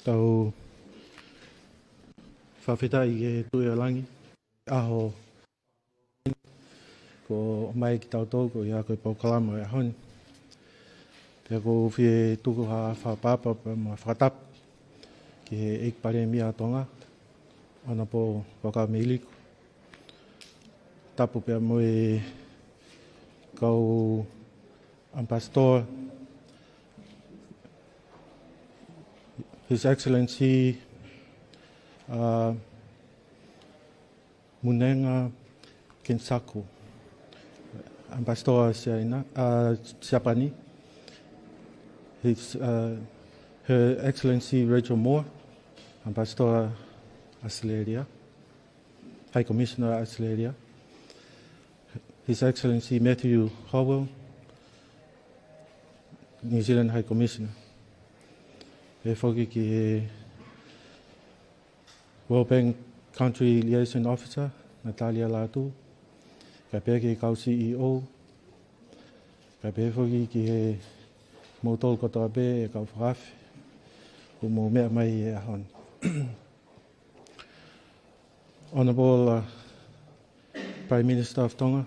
Tau whawhita i e tui o langi. Aho ko mai ki tau tō ko ia koe pau kalama e honi. Pea ko whie tuku ha whapapa pa ma whakatap ki he ekpare mi a Tonga. Ana po waka me iliku. Tapu pea mo e kau ambassador His Excellency Munenga Kensaku, Ambassador Siapani, Her Excellency Rachel Moore, Ambassador Australia, High Commissioner Australia, His Excellency Matthew Howell, New Zealand High Commissioner. E whoki ki he World Bank Country Liaison Officer, Natalia Latu, ka pēr ki kau CEO, ka pēr whoki ki he mōtol kotoa pē e kau whakawhi, o mō mea mai e ahon. Honourable Prime Minister of Tonga,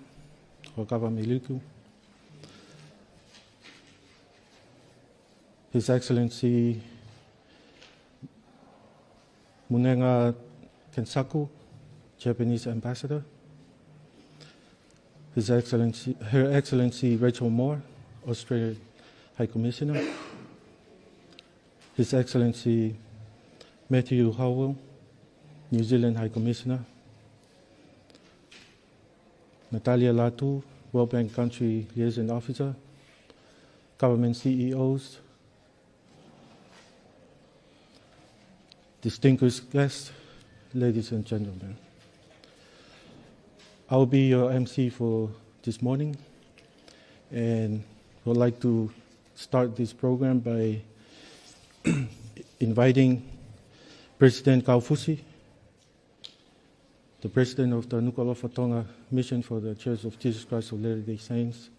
Hokawa Miliku, His Excellency Munenga Kensaku, Japanese Ambassador, Her Excellency Rachel Moore, Australian High Commissioner, His Excellency Matthew Howell, New Zealand High Commissioner, Natalia Latu, World Bank Country Liaison Officer, government CEOs, distinguished guests, ladies and gentlemen. I'll be your MC for this morning, and would like to start this program by inviting President Kaufusi, the President of the Nuku'alofa Tonga Mission for the Church of Jesus Christ of Latter-day Saints,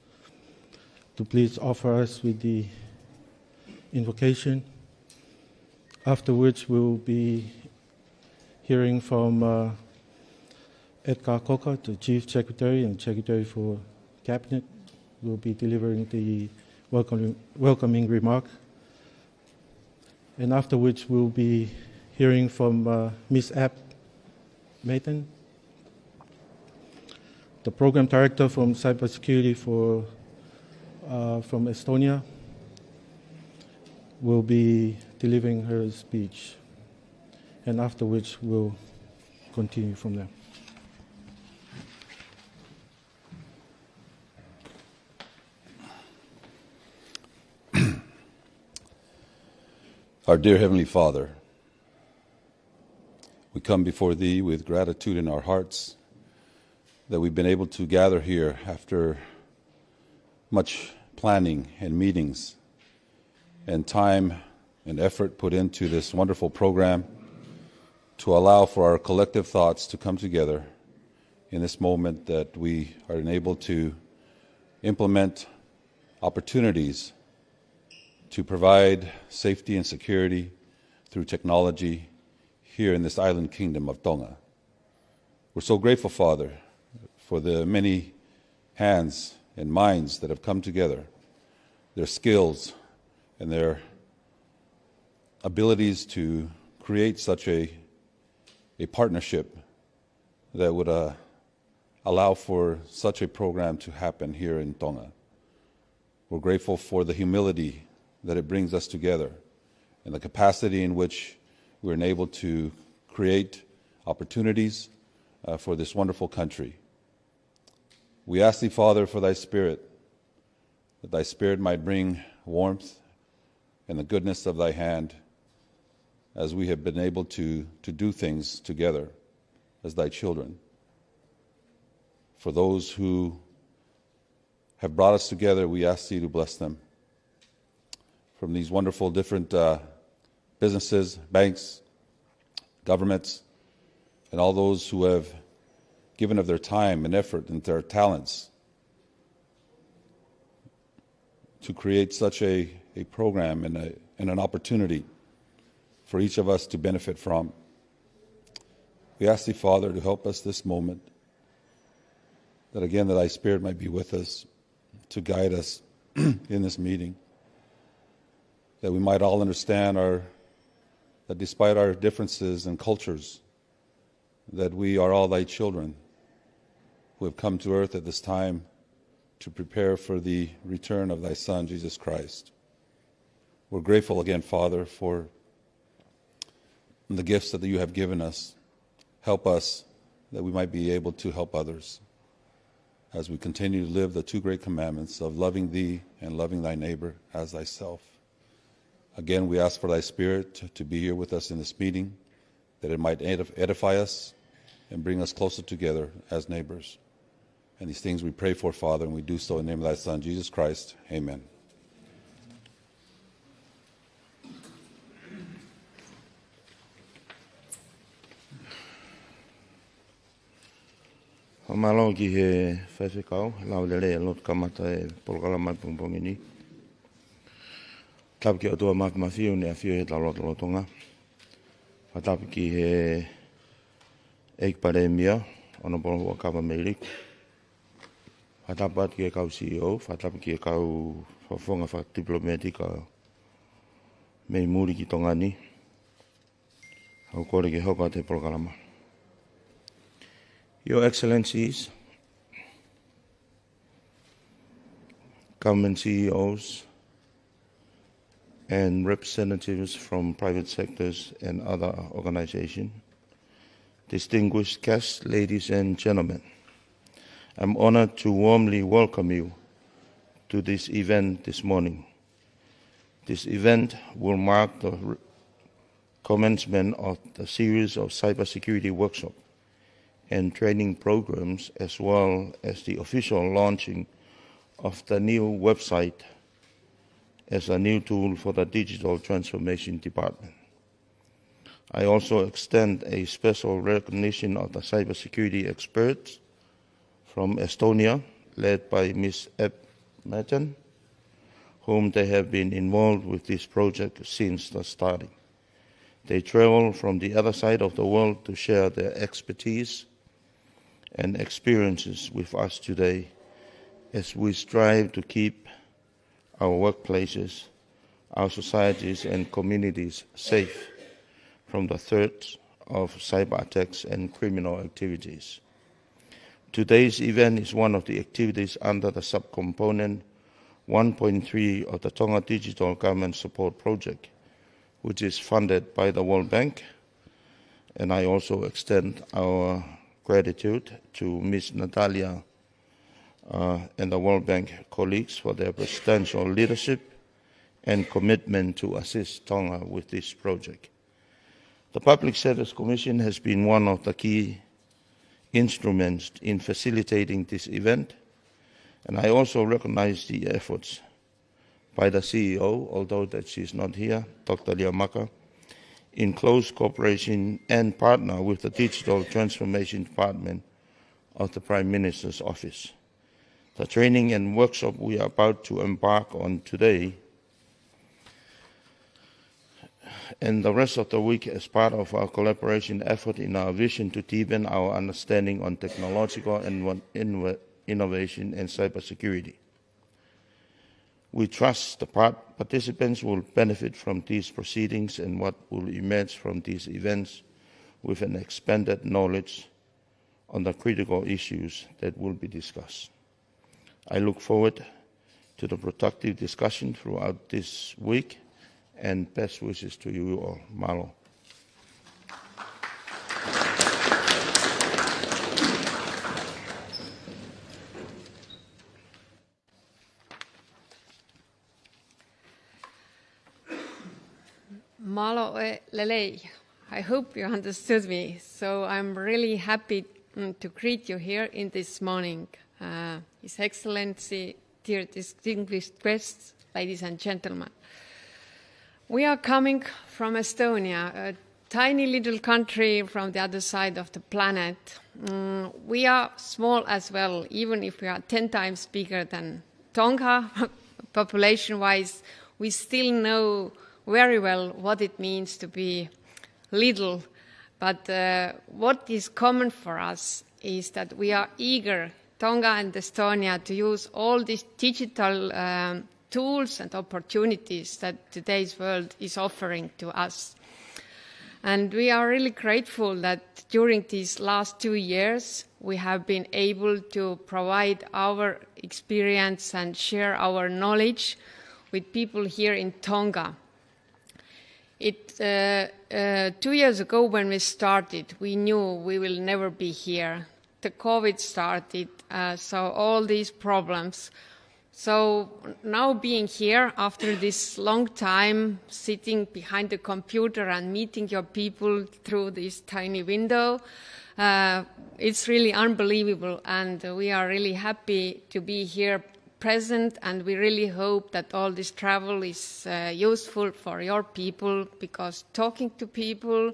to please offer us with the invocation, after which we'll be hearing from Edgar Coker, the Chief Secretary and Secretary for Cabinet, will be delivering the welcoming remark. And after which we'll be hearing from Ms. App Maiten, the Program Director from Cybersecurity from Estonia, will be delivering her speech. And after which we'll continue from there. Our dear Heavenly Father, we come before Thee with gratitude in our hearts that we've been able to gather here after much planning and meetings and time and effort put into this wonderful program to allow for our collective thoughts to come together in this moment that we are enabled to implement opportunities to provide safety and security through technology here in this island kingdom of Tonga. We're so grateful, Father, for the many hands and minds that have come together, their skills and their abilities to create such a partnership that would allow for such a program to happen here in Tonga. We're grateful for the humility that it brings us together and the capacity in which we're enabled to create opportunities for this wonderful country. We ask Thee, Father, for Thy Spirit, that Thy Spirit might bring warmth and the goodness of Thy hand as we have been able to do things together as Thy children. For those who have brought us together, we ask Thee to bless them. From these wonderful different businesses, banks, governments, and all those who have given of their time and effort and their talents to create such a program and an opportunity for each of us to benefit from. We ask thee, Father, to help us this moment, that again, that thy Spirit might be with us, to guide us in this meeting, that we might all understand that despite our differences and cultures, that we are all thy children who have come to earth at this time to prepare for the return of thy Son, Jesus Christ. We're grateful again, Father, for the gifts that you have given us. Help us that we might be able to help others as we continue to live the two great commandments of loving thee and loving thy neighbor as thyself. Again, we ask for thy Spirit to be here with us in this meeting, that it might edify us and bring us closer together as neighbors. And these things we pray for, Father, and we do so in the name of thy Son, Jesus Christ. Amen. Malo ki he whewhikau, lau lele lot kamata e polkalama pungpongi ni. Tapu ki atua mawhiu ni a whiu he talo Tonga. Whatapu ki he eikpare mia, ona polo hua kawa meirik. Whatapu atu ki e kau CEO, whatapu ki e kau whawhonga whadiplomatika mei muri ki Tonga ni. Hau kore ki hoka te polkalama. Your Excellencies, government CEOs, and representatives from private sectors and other organizations, distinguished guests, ladies and gentlemen, I'm honored to warmly welcome you to this event this morning. This event will mark the commencement of the series of cybersecurity workshops and training programs, as well as the official launching of the new website as a new tool for the Digital Transformation Department. I also extend a special recognition of the cybersecurity experts from Estonia, led by Ms. Majan, whom they have been involved with this project since the starting. They travel from the other side of the world to share their expertise and experiences with us today as we strive to keep our workplaces, our societies and communities safe from the threats of cyber attacks and criminal activities. Today's event is one of the activities under the subcomponent 1.3 of the Tonga Digital Government Support Project, which is funded by the World Bank, and I also extend our gratitude to Ms. Natalia and the World Bank colleagues for their substantial leadership and commitment to assist Tonga with this project. The Public Service Commission has been one of the key instruments in facilitating this event, and I also recognize the efforts by the CEO, although that she's not here, Dr. Liamaka, in close cooperation and partner with the Digital Transformation Department of the Prime Minister's Office. The training and workshop we are about to embark on today and the rest of the week as part of our collaboration effort in our vision to deepen our understanding on technological innovation and cybersecurity. We trust the participants will benefit from these proceedings and what will emerge from these events with an expanded knowledge on the critical issues that will be discussed. I look forward to the productive discussion throughout this week, and best wishes to you all. Malo. Malo lelei. I hope you understood me. So I'm really happy to greet you here in this morning. His Excellency, dear distinguished guests, ladies and gentlemen. We are coming from Estonia, a tiny little country from the other side of the planet. We are small as well, even if we are 10 times bigger than Tonga, population-wise. We still know very well what it means to be little. But what is common for us is that we are eager, Tonga and Estonia, to use all these digital tools and opportunities that today's world is offering to us. And we are really grateful that during these last 2 years, we have been able to provide our experience and share our knowledge with people here in Tonga. 2 years ago when we started, we knew we will never be here. The COVID started, so all these problems. So now being here after this long time, sitting behind the computer and meeting your people through this tiny window, it's really unbelievable, and we are really happy to be here present, and we really hope that all this travel is useful for your people, because talking to people,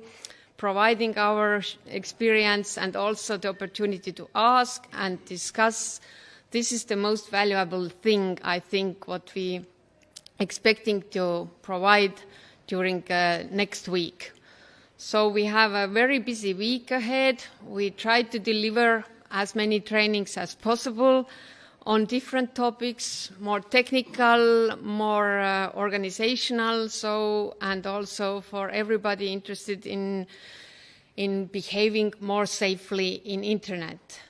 providing our experience and also the opportunity to ask and discuss, this is the most valuable thing, I think, what we expecting to provide during next week. So we have a very busy week ahead. We try to deliver as many trainings as possible on different topics, more technical, more organizational, and also for everybody interested in behaving more safely in internet.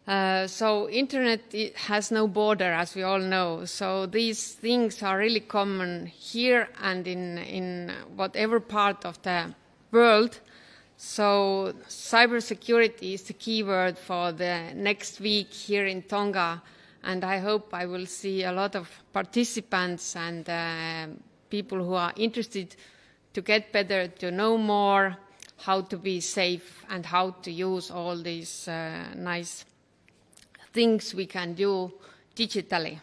So internet has no border, as we all know. So these things are really common here and in whatever part of the world. So cybersecurity is the key word for the next week here in Tonga, and I hope I will see a lot of participants and people who are interested to get better, to know more how to be safe and how to use all these nice things we can do digitally.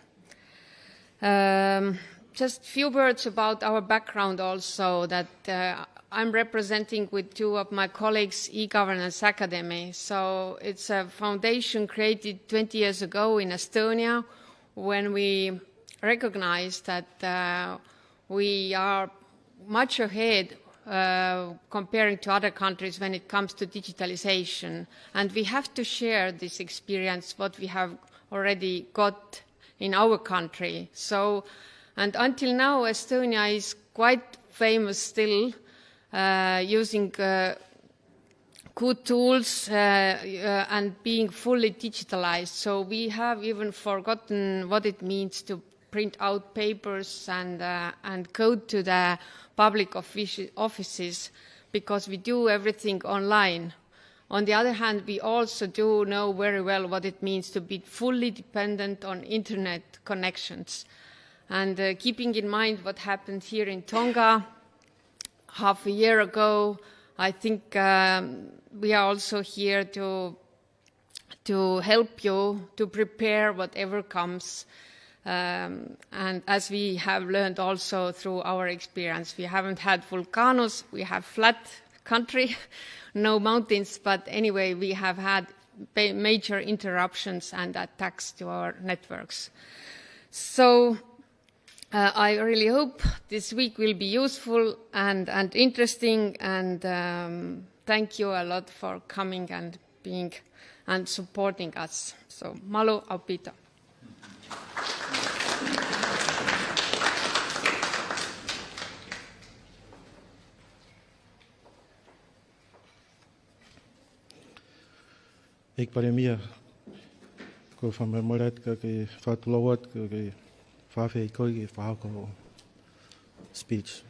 Just a few words about our background also, that I'm representing with two of my colleagues e-Governance Academy. So it's a foundation created 20 years ago in Estonia when we recognized that we are much ahead comparing to other countries when it comes to digitalization. And we have to share this experience, what we have already got in our country. So, and until now, Estonia is quite famous still, using good tools and being fully digitalized. So we have even forgotten what it means to print out papers and go to the public offices, because we do everything online. On the other hand, we also do know very well what it means to be fully dependent on internet connections. And keeping in mind what happened here in Tonga half a year ago, I think we are also here to help you to prepare whatever comes. And as we have learned also through our experience, we haven't had volcanoes, we have flat country, no mountains, but anyway, we have had major interruptions and attacks to our networks. So I really hope this week will be useful and interesting, and thank you a lot for coming and being and supporting us. So malo au pito. Ik paremia ko whamemorat ka ke whatulawat ka ke whawhi koi ke whahako speech.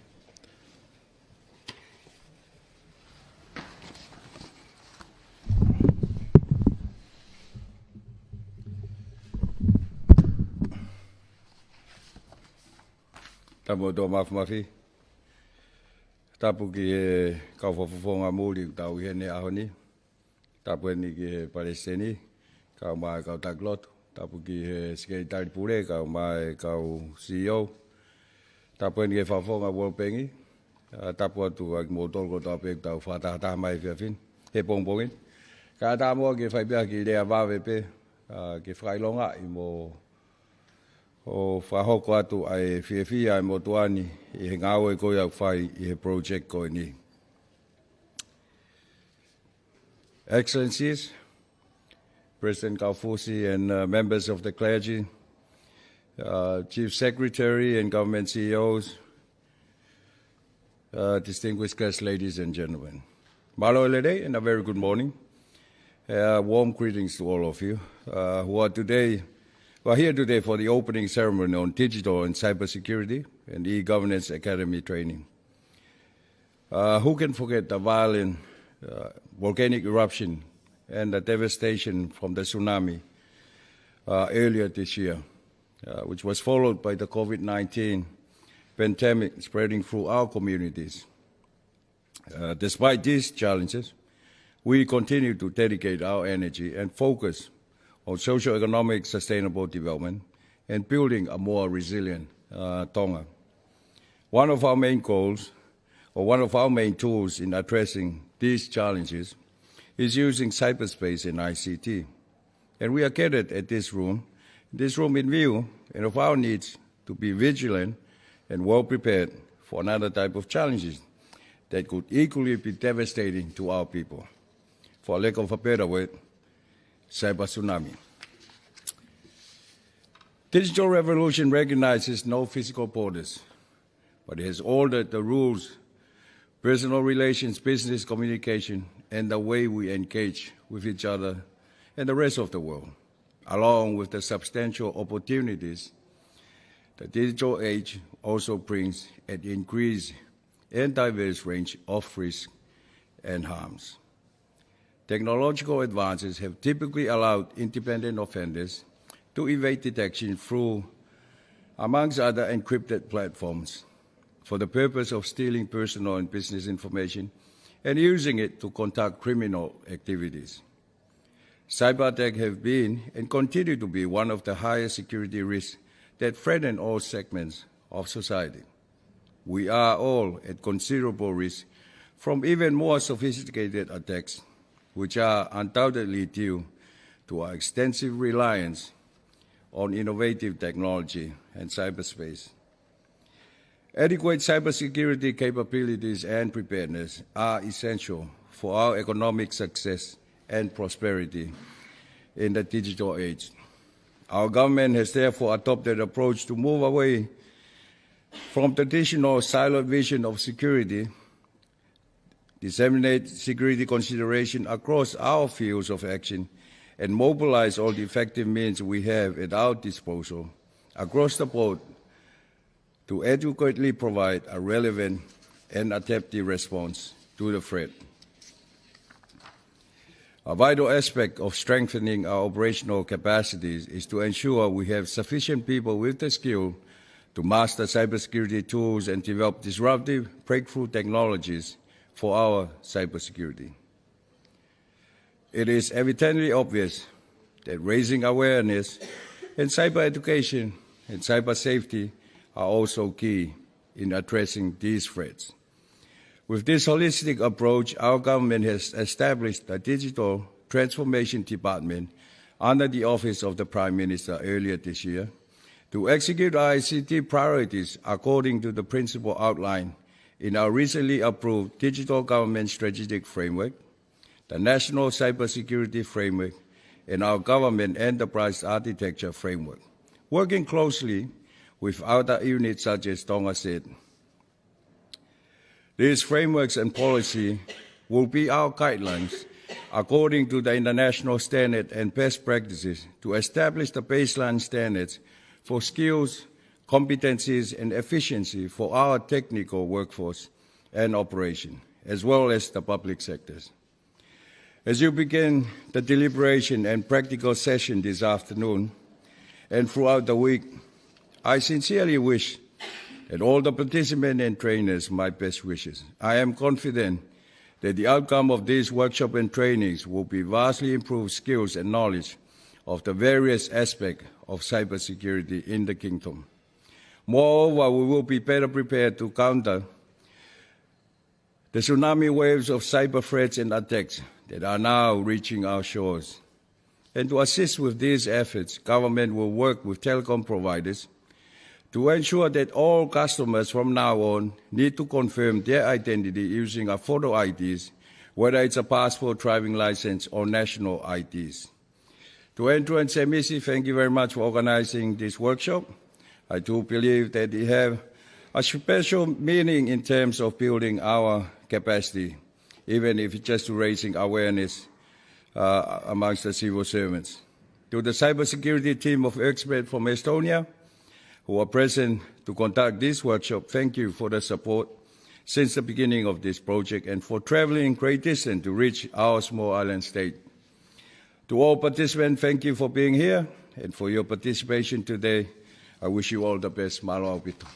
Tamo do mafi. Tapu ki kau whawhonga mūri tau i hene ahoni. Tapu ni ki Palestini, kau mai kau taklot. Tapu ki Secretary Pure, kau mai kau CEO. Tapu ni ki whawhonga World Tapu atu ak motol ko tau pek tau whatahata mai whiawhin. He pongpongin. Ka tā mua ki whaipia ki lea wawe pe, ki whailonga i mo o whahoko atu ai whiawhia ai motuani I he ngāo e koe au whai I he project koe ni. Excellencies, President Kaufusi and members of the clergy, Chief Secretary and government CEOs, distinguished guests, ladies and gentlemen. Malo elede and a very good morning. Warm greetings to all of you who are here today for the opening ceremony on digital and cybersecurity and e-governance academy training. Who can forget the violent volcanic eruption and the devastation from the tsunami earlier this year, which was followed by the COVID-19 pandemic spreading through our communities. Despite these challenges, we continue to dedicate our energy and focus on socio-economic sustainable development and building a more resilient Tonga. One of our main goals, or one of our main tools in addressing these challenges is using cyberspace and ICT. And we are gathered at this room in view and of our needs to be vigilant and well prepared for another type of challenges that could equally be devastating to our people. For lack of a better word, cyber tsunami. Digital revolution recognizes no physical borders, but it has altered the rules, personal relations, business communication, and the way we engage with each other and the rest of the world, along with the substantial opportunities the digital age also brings an increased and diverse range of risks and harms. Technological advances have typically allowed independent offenders to evade detection through, amongst other, encrypted platforms for the purpose of stealing personal and business information and using it to conduct criminal activities. Cyber attacks have been and continue to be one of the highest security risks that threaten all segments of society. We are all at considerable risk from even more sophisticated attacks, which are undoubtedly due to our extensive reliance on innovative technology and cyberspace. Adequate cybersecurity capabilities and preparedness are essential for our economic success and prosperity in the digital age. Our government has therefore adopted an approach to move away from traditional siloed vision of security, disseminate security consideration across our fields of action, and mobilize all the effective means we have at our disposal across the board to adequately provide a relevant and adaptive response to the threat. A vital aspect of strengthening our operational capacities is to ensure we have sufficient people with the skill to master cybersecurity tools and develop disruptive breakthrough technologies for our cybersecurity. It is evidently obvious that raising awareness and cyber education and cyber safety are also key in addressing these threats. With this holistic approach, our government has established a Digital Transformation Department under the Office of the Prime Minister earlier this year to execute our ICT priorities according to the principle outlined in our recently approved Digital Government Strategic Framework, the National Cybersecurity Framework, and our Government Enterprise Architecture Framework, working closely with other units such as Tonga said. These frameworks and policy will be our guidelines according to the international standard and best practices to establish the baseline standards for skills, competencies, and efficiency for our technical workforce and operation, as well as the public sectors. As you begin the deliberation and practical session this afternoon and throughout the week, I sincerely wish that all the participants and trainers my best wishes. I am confident that the outcome of these workshops and trainings will be vastly improved skills and knowledge of the various aspects of cybersecurity in the Kingdom. Moreover, we will be better prepared to counter the tsunami waves of cyber threats and attacks that are now reaching our shores. And to assist with these efforts, government will work with telecom providers, to ensure that all customers from now on need to confirm their identity using a photo IDs, whether it's a passport, driving license, or national IDs. To Andrew and Semisi, thank you very much for organizing this workshop. I do believe that it have a special meaning in terms of building our capacity, even if it's just raising awareness amongst the civil servants. To the cybersecurity team of experts from Estonia who are present to conduct this workshop, thank you for the support since the beginning of this project and for traveling great distance to reach our small island state. To all participants, thank you for being here and for your participation today. I wish you all the best. Malo Aupito.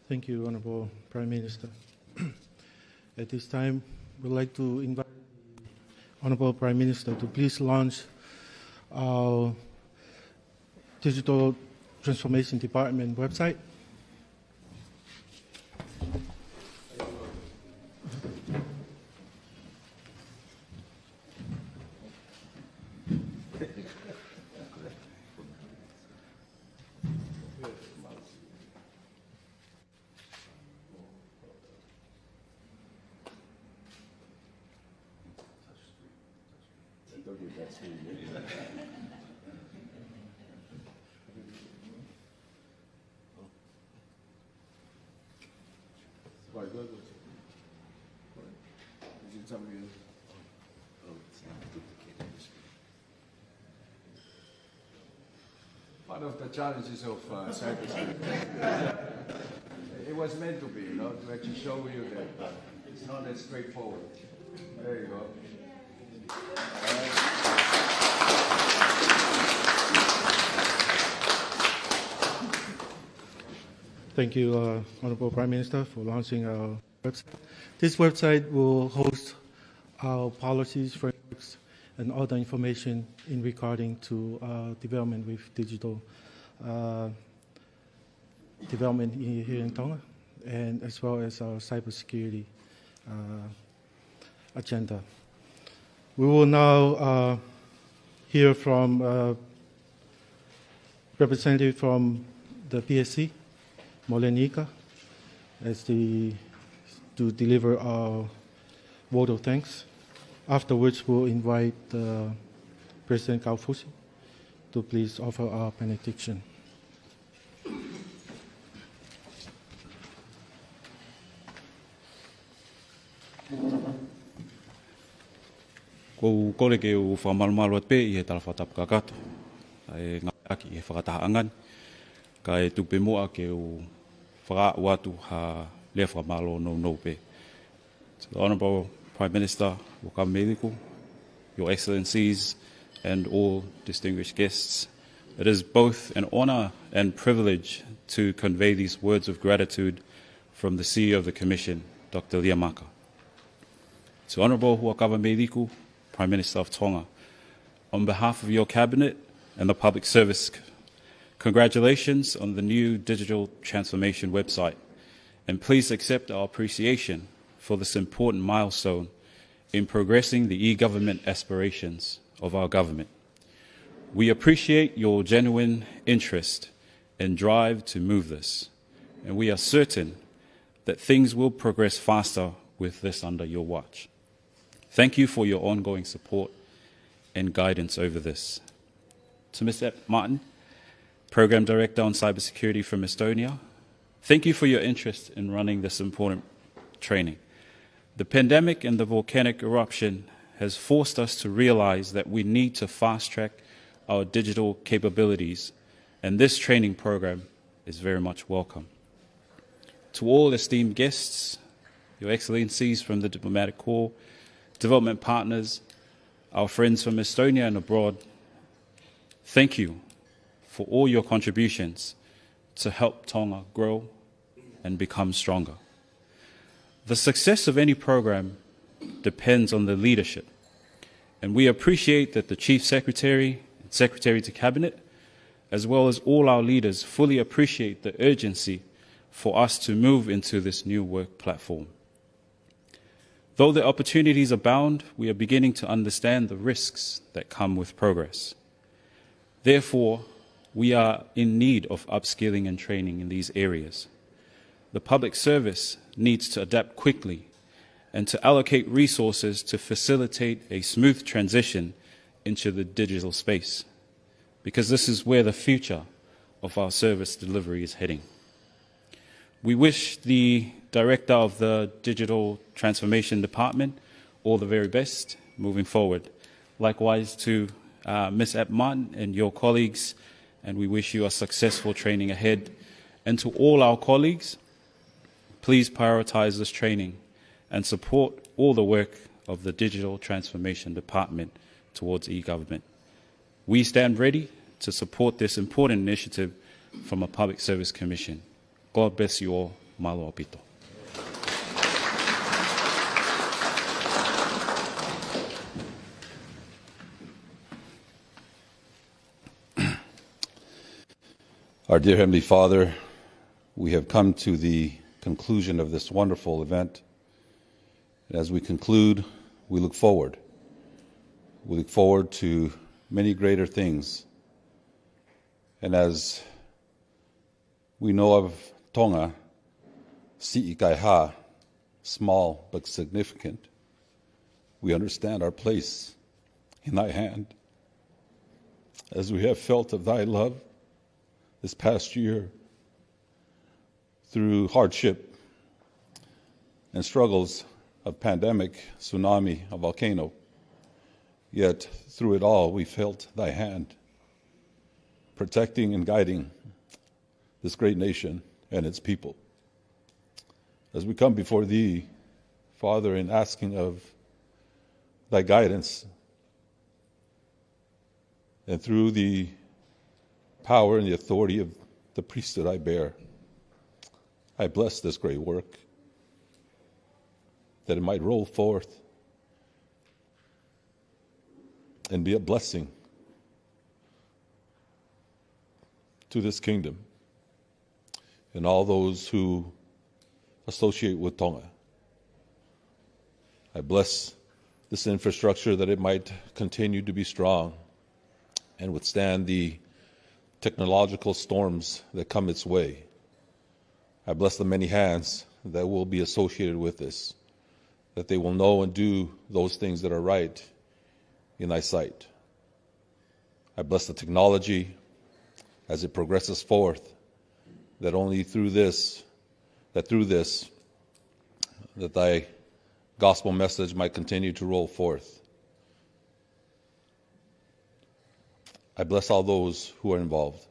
Thank you, Honorable Prime Minister. At this time, we'd like to invite the Honorable Prime Minister to please launch our Digital Transformation Department website. One of the challenges of cybersecurity. It was meant to be, to actually show you that it's not that straightforward. There you go. Thank you, Honorable Prime Minister, for launching our website. This website will host our policies, frameworks, and other information in regarding to development with digital development here in Tonga, and as well as our cybersecurity agenda. We will now hear from representative from the PSC, Molenika, to deliver our vote of thanks. After which we'll invite President Kaufusi to please offer our benediction. Ko kore ke o whamalumalo at pe I he talawhatap kakato. E ngā aki he whakatahaangan. Ka e tupe moa ke o whaka watu ha le whamalo no pe. To the Honourable Prime Minister, Wakameliko, Your Excellencies, and all distinguished guests, it is both an honour and privilege to convey these words of gratitude from the CEO of the Commission, Dr. Liamaka. To Honourable Wakameliko, Prime Minister of Tonga, on behalf of your Cabinet and the Public Service, congratulations on the new digital transformation website, and please accept our appreciation for this important milestone in progressing the e-government aspirations of our government. We appreciate your genuine interest and drive to move this, and we are certain that things will progress faster with this under your watch. Thank you for your ongoing support and guidance over this. To Mr. Martin, Program Director on Cybersecurity from Estonia, thank you for your interest in running this important training. The pandemic and the volcanic eruption has forced us to realize that we need to fast-track our digital capabilities, and this training program is very much welcome. To all esteemed guests, Your Excellencies from the Diplomatic Corps, development partners, our friends from Estonia and abroad, thank you for all your contributions to help Tonga grow and become stronger. The success of any program depends on the leadership, and we appreciate that the Chief Secretary and Secretary to Cabinet, as well as all our leaders, fully appreciate the urgency for us to move into this new work platform. Though the opportunities abound, we are beginning to understand the risks that come with progress. Therefore, we are in need of upskilling and training in these areas. The public service needs to adapt quickly and to allocate resources to facilitate a smooth transition into the digital space, because this is where the future of our service delivery is heading. We wish the Director of the Digital Transformation Department all the very best moving forward. Likewise to Ms. Epman and your colleagues, and we wish you a successful training ahead. And to all our colleagues, please prioritize this training and support all the work of the Digital Transformation Department towards e-government. We stand ready to support this important initiative from a Public Service Commission. God bless you all. Malo apito. Our dear Heavenly Father, we have come to the conclusion of this wonderful event. And as we conclude, we look forward. We look forward to many greater things. And as we know of Tonga, Si'ikaiha, small but significant, we understand our place in thy hand. As we have felt of thy love this past year through hardship and struggles of pandemic, tsunami, a volcano, yet through it all we felt thy hand protecting and guiding this great nation and its people. As we come before thee, Father, in asking of thy guidance, and through the power and the authority of the priesthood I bear, I bless this great work, that it might roll forth and be a blessing to this kingdom and all those who associate with Tonga. I bless this infrastructure that it might continue to be strong and withstand the technological storms that come its way. I bless the many hands that will be associated with this, that they will know and do those things that are right in thy sight. I bless the technology as it progresses forth, that only through this, that thy gospel message might continue to roll forth. I bless all those who are involved,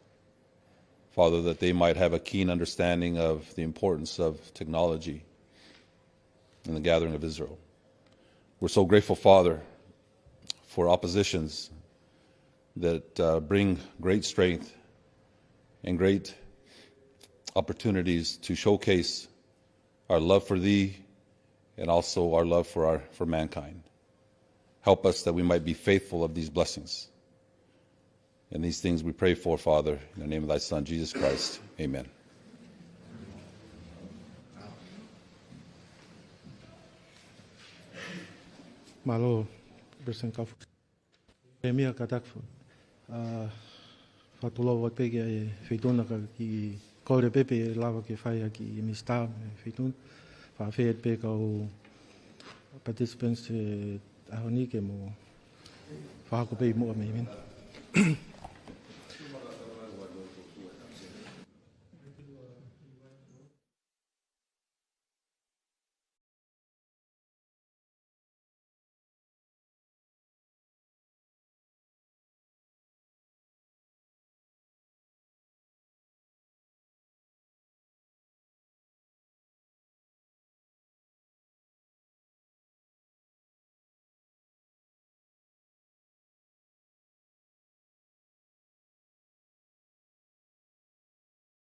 Father, that they might have a keen understanding of the importance of technology in the gathering of Israel. We're so grateful, Father, for oppositions that bring great strength and great opportunities to showcase our love for thee and also our love for mankind. Help us that we might be faithful of these blessings. And these things we pray for, Father, in the name of thy Son, Jesus Christ. Amen. Malo bersenkafu. Emia katakfu. Fatulo wat pege feituna ka ki kore pepe lava ke fai ki mista feitun. Fa fet pe ka o participants ahoni ke mo fa ko pe mo me men.